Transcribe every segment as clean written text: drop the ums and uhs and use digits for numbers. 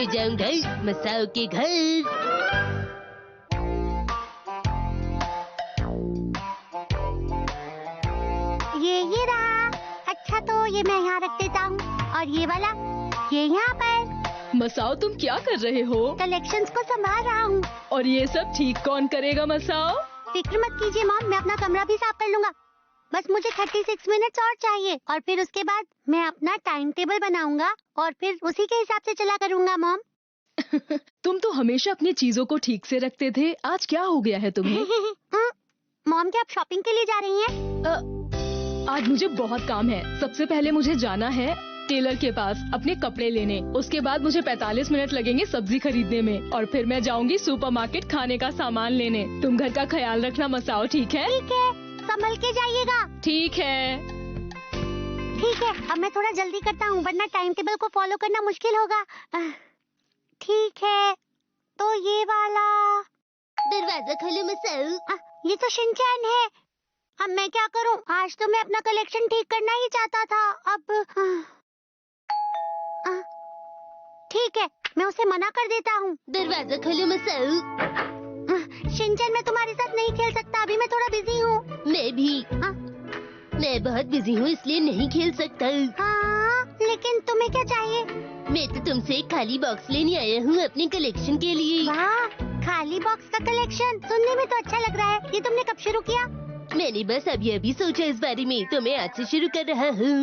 ले जाऊंगा मसाओ के घर। ये रहा। अच्छा तो ये मैं यहाँ रख देता हूँ और ये वाला ये यहाँ पर। मसाओ तुम क्या कर रहे हो? कलेक्शंस को संभाल रहा हूँ। और ये सब ठीक कौन करेगा मसाओ? फिक्र मत कीजिए मॉम, मैं अपना कमरा भी साफ कर लूंगा। बस मुझे 36 मिनट्स और चाहिए और फिर उसके बाद मैं अपना टाइम टेबल बनाऊंगा और फिर उसी के हिसाब से चला करूंगा मॉम। तुम तो हमेशा अपनी चीजों को ठीक से रखते थे, आज क्या हो गया है तुम्हें? मॉम क्या आप शॉपिंग के लिए जा रही हैं? आज मुझे बहुत काम है। सबसे पहले मुझे जाना है टेलर के पास अपने कपड़े लेने। उसके बाद मुझे 45 मिनट लगेंगे सब्जी खरीदने में और फिर मैं जाऊंगी सुपरमार्केट खाने का सामान लेने। तुम घर का ख्याल रखना मसाओ, ठीक है? ठीक है, संभल के जाइएगा। ठीक है। ठीक है, अब मैं थोड़ा जल्दी करता हूँ वरना टाइम टेबल को फॉलो करना मुश्किल होगा। ठीक है, तो ये वाला। दरवाजा खोलो मसाओ। ये तो शिनचैन है। अब मैं क्या करूं? आज तो मैं अपना कलेक्शन ठीक करना ही चाहता था। अब ठीक है, मैं उसे मना कर देता हूँ। दरवाजा खोलो मसाओ। शिनचैन मैं तुम्हारे साथ नहीं खेल सकता, अभी मैं थोड़ा बिजी हूँ। मैं भी। मैं बहुत बिजी हूँ इसलिए नहीं खेल सकता। हाँ, लेकिन तुम्हें क्या चाहिए? मैं तो तुमसे एक खाली बॉक्स लेने आया हूँ अपने कलेक्शन के लिए। वाह, खाली बॉक्स का कलेक्शन सुनने में तो अच्छा लग रहा है। ये तुमने कब शुरू किया? मैंने बस अभी सोचा इस बारे में, तो मैं आज से शुरू कर रहा हूँ।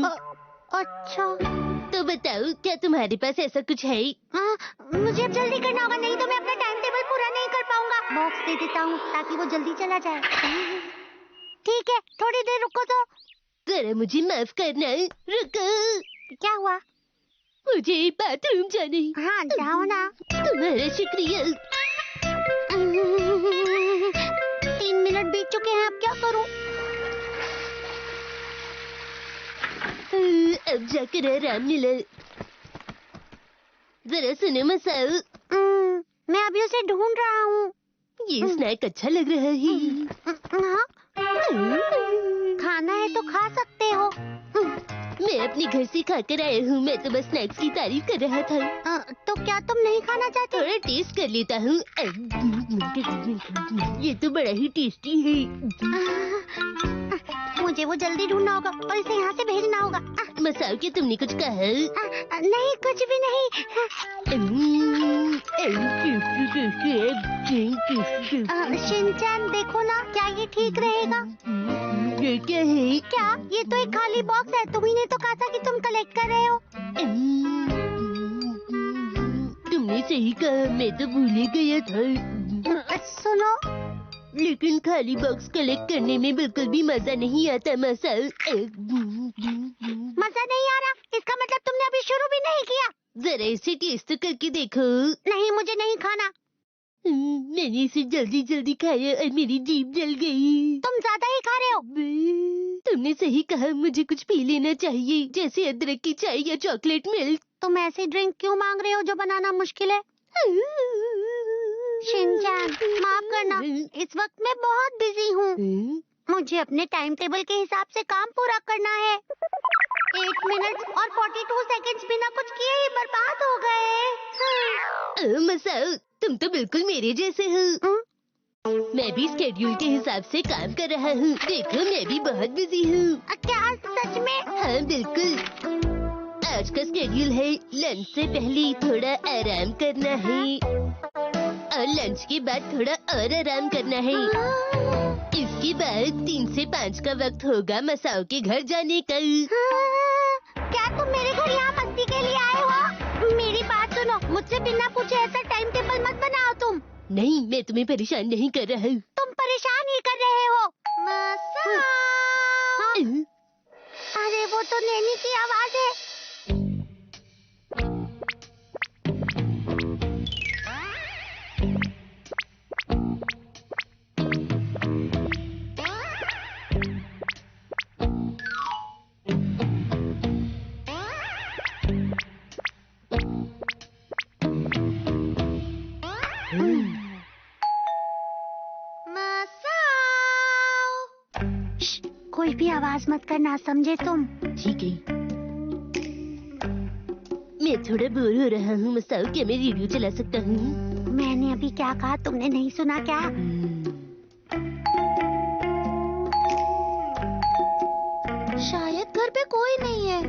अच्छा, तो बताओ क्या तुम्हारे पास ऐसा कुछ है? मुझे अब जल्दी करना होगा, नहीं तो मैं अपना टाइम टेबल पूरा नहीं कर पाऊंगा। बॉक्स दे देता हूँ ताकि वो जल्दी चला जाए। ठीक है, थोड़ी देर रुको तो। जरा मुझे माफ करना, रुको। क्या हुआ? मुझे बाथरूम जाने। हाँ, जाओ ना। तुम्हारा शुक्रिया। 3 मिनट बीत चुके हैं, अब क्या करूं? अब जाकर आराम मिला। जरा सुनो मसाओ। मैं अभी उसे ढूंढ रहा हूँ। ये स्नैक अच्छा लग रहा है। हाँ? खाना है तो खा सकते हो। मैं अपने घर से खाकर आया हूँ, मैं तो बस स्नैक्स की तारीफ कर रहा था। तो क्या तुम नहीं खाना चाहते? थोड़ा टेस्ट कर लेता हूँ। ये तो बड़ा ही टेस्टी है। मुझे वो जल्दी ढूंढना होगा और इसे यहाँ से भेजना होगा। मसाओ क्या तुमने कुछ कहा? नहीं, कुछ भी नहीं। शिनचैन देखो ना, क्या ये ठीक रहेगा? ये क्या है? क्या? ये तो एक खाली बॉक्स है। तुम ही ने तो कहा था कि तुम कलेक्ट कर रहे हो। तुमने सही कहा, मैं तो भूल ही गया था। सुनो, लेकिन खाली बॉक्स कलेक्ट करने में बिल्कुल भी मजा नहीं आता मसाओ। मजा नहीं आ रहा? इसका मतलब तुमने अभी शुरू भी नहीं किया। जरा इसे टेस्ट तो करके देखो। नहीं, मुझे नहीं खाना। मैंने इसे जल्दी जल्दी खाया और मेरी जीभ जल गई। तुम ज्यादा ही खा रहे हो। तुमने सही कहा, मुझे कुछ पी लेना चाहिए, जैसे अदरक की चाय या चॉकलेट मिल्क। तुम ऐसी ड्रिंक क्यों मांग रहे हो जो बनाना मुश्किल है? शिनचैन, माफ करना, इस वक्त मैं बहुत बिजी हूँ। मुझे अपने टाइम टेबल के हिसाब से काम पूरा करना है। 8 मिनट और 42 सेकंड्स बिना कुछ किए ही बर्बाद हो गए। मसाओ, तुम तो बिल्कुल मेरे जैसे हो। मैं भी स्केड्यूल के हिसाब से काम कर रहा हूँ। देखो मैं भी बहुत बिजी हूँ। क्या सच में? हाँ बिल्कुल। आज का स्केड्यूल है लंच से पहले थोड़ा आराम करना है और लंच के बाद थोड़ा और आराम करना है। इसके बाद 3 से 5 का वक्त होगा मसाओ के घर जाने का। क्या तुम मेरे घर यहाँ मस्ती के लिए आए हो? मेरी बात सुनो, मुझसे बिना पूछे ऐसा टाइम टेबल मत बनाओ तुम। नहीं, मैं तुम्हें परेशान नहीं कर रहा हूँ। तुम परेशान ही कर रहे हो। मसाओ। अरे वो तो नैनी की आवाज है। कोई भी आवाज मत करना, समझे तुम? ठीक है। मैं थोड़ा बोर हो रहा हूँ मसाओ, क्या मैं रेडियो चला सकता हूँ? मैंने अभी क्या कहा तुमने नहीं सुना क्या? शायद घर पे कोई नहीं है।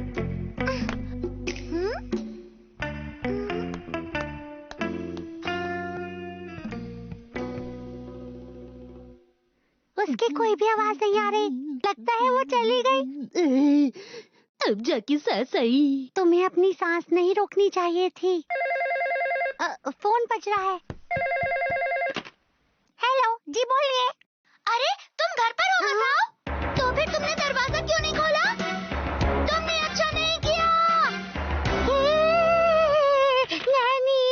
उसकी कोई भी आवाज नहीं आ रही। लगता है वो चली गई। अब जाके सांस आई। तुम्हें अपनी सांस नहीं रोकनी चाहिए थी। फोन बज रहा है। हेलो जी, बोलिए। अरे तुम घर पर हो मसाओ? तो फिर तुमने दरवाजा क्यों नहीं खोला? तुमने अच्छा नहीं किया। नैनी,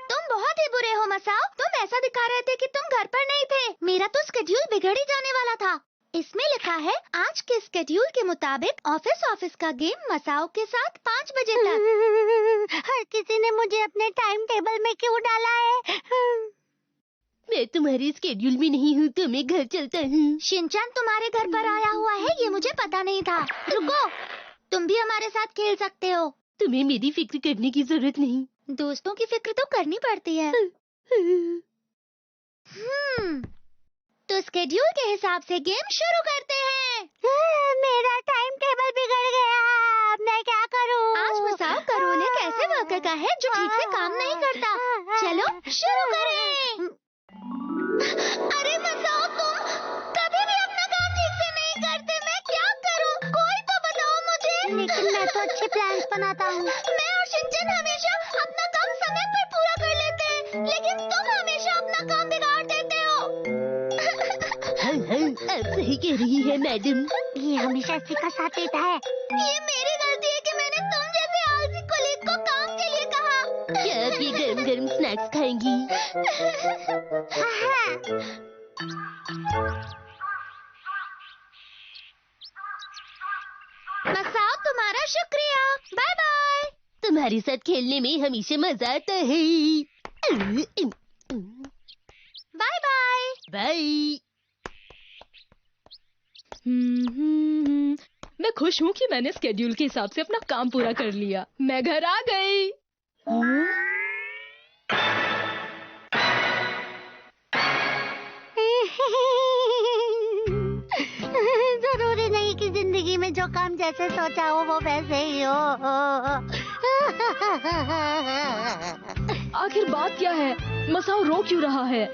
तुम बहुत ही बुरे हो मसाओ। तुम ऐसा दिखा रहे थे कि तुम घर पर नहीं थे। मेरा तो स्केड्यूल बिगड़ ही जाने वाला था। इसमें लिखा है आज के स्केड्यूल के मुताबिक ऑफिस का गेम मसाओ के साथ 5 बजे तक। हर किसी ने मुझे अपने टाइम टेबल में क्यों डाला है? मैं तुम्हारे स्केड्यूल में नहीं हूँ, तो मैं घर चलता हूँ। शिनचैन तुम्हारे घर पर आया हुआ है, ये मुझे पता नहीं था। रुको, तुम भी हमारे साथ खेल सकते हो। तुम्हें मेरी फिक्र करने की जरूरत नहीं। दोस्तों की फिक्र तो करनी पड़ती है। तो स्केड्यूल के हिसाब से गेम शुरू करते हैं। मेरा टाइम टेबल बिगड़ गया, अब मैं क्या करूं? आज मसाओ का रोल एक ऐसे वर्कर का है जो ठीक से काम नहीं करता। चलो शुरू करें। अरे मसाओ, तुम कभी भी अपना काम ठीक से नहीं करते। मैं क्या करूं? कोई तो बताओ मुझे। लेकिन मैं तो अच्छे प्लान्स बनाता हूँ। मैं और शिनचैन हमेशा अपना काम समय पर पूरा कर लेते हैं, लेकिन तुम हमेशा अपना काम बिगाड़ देते हो। आप सही कह रही है मैडम। ये हमेशा इसी का साथ देता है। ये मेरी गलती है कि मैंने तुम जैसे आलसी कोलीग को काम के लिए कहा। क्या आप ये गरम गरम स्नैक्स खाएंगी? मसाओ, तुम्हारा शुक्रिया। Bye bye. तुम्हारे साथ खेलने में हमेशा मजा आता है। Bye bye. बाय। मैं खुश हूँ कि मैंने स्केड्यूल के हिसाब से अपना काम पूरा कर लिया। मैं घर आ गई। जरूरी नहीं कि जिंदगी में जो काम जैसे सोचा हो वो वैसे ही हो। आखिर बात क्या है? मसाओ रो क्यों रहा है?